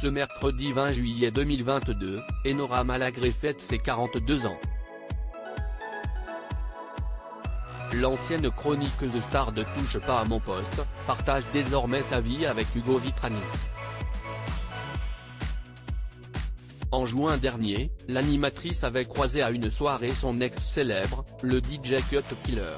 Ce mercredi 20 juillet 2022, Nora Malagré fête ses 42 ans. L'ancienne chroniqueuse star de Touche pas à mon poste, partage désormais sa vie avec Ugo Vitrani. En juin dernier, l'animatrice avait croisé à une soirée son ex-célèbre, le DJ Cut Killer.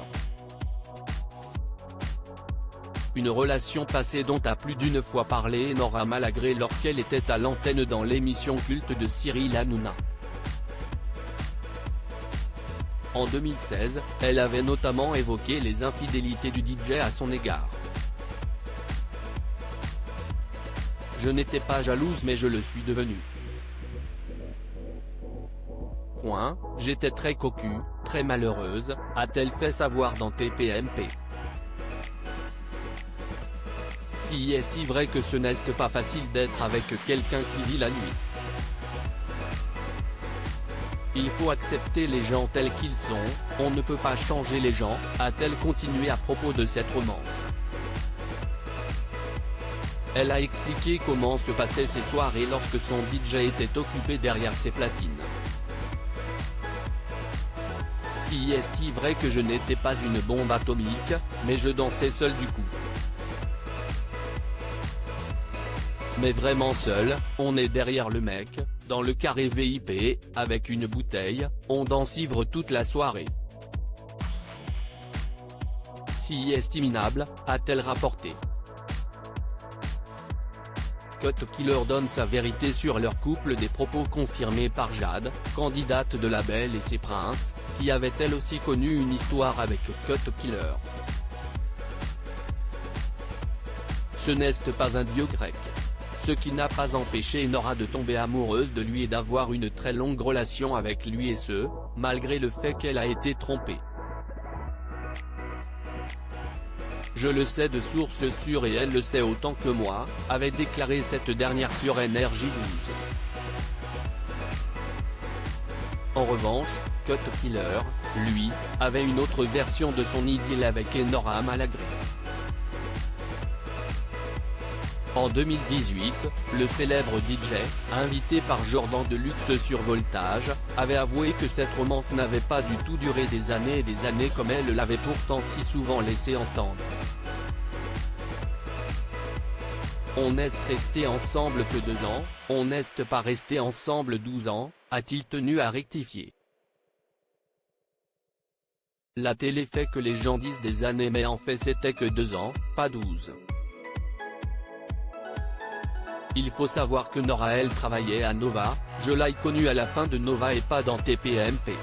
Une relation passée dont a plus d'une fois parlé Nora Malagré lorsqu'elle était à l'antenne dans l'émission culte de Cyril Hanouna. En 2016, elle avait notamment évoqué les infidélités du DJ à son égard. « Je n'étais pas jalouse mais je le suis devenue. J'étais très cocu, très malheureuse », a-t-elle fait savoir dans TPMP. Si est-il vrai que ce n'est pas facile d'être avec quelqu'un qui vit la nuit. Il faut accepter les gens tels qu'ils sont, on ne peut pas changer les gens, a-t-elle continué à propos de cette romance. Elle a expliqué comment se passaient ses soirées lorsque son DJ était occupé derrière ses platines. Si est-il vrai que je n'étais pas une bombe atomique, mais je dansais seule du coup. Mais vraiment seul, on est derrière le mec, dans le carré VIP, avec une bouteille, on danse ivre toute la soirée. Si est minable, a-t-elle rapporté. Cut Killer donne sa vérité sur leur couple, des propos confirmés par Jade, candidate de La Belle et ses Princes, qui avait elle aussi connu une histoire avec Cut Killer. Ce n'est pas un dieu grec. Ce qui n'a pas empêché Nora de tomber amoureuse de lui et d'avoir une très longue relation avec lui, et ce, malgré le fait qu'elle a été trompée. Je le sais de sources sûres et elle le sait autant que moi, avait déclaré cette dernière sur NRJ 12. En revanche, Cut Killer, lui, avait une autre version de son idylle avec Nora Malagré. En 2018, le célèbre DJ, invité par Jordan Deluxe sur Voltage, avait avoué que cette romance n'avait pas du tout duré des années et des années comme elle l'avait pourtant si souvent laissé entendre. On n'est resté ensemble que 2 ans, on n'est pas resté ensemble 12 ans, a-t-il tenu à rectifier. La télé fait que les gens disent des années mais en fait c'était que 2 ans, pas 12. Il faut savoir que Nora elle travaillait à Nova, je l'ai connue à la fin de Nova et pas dans TPMP.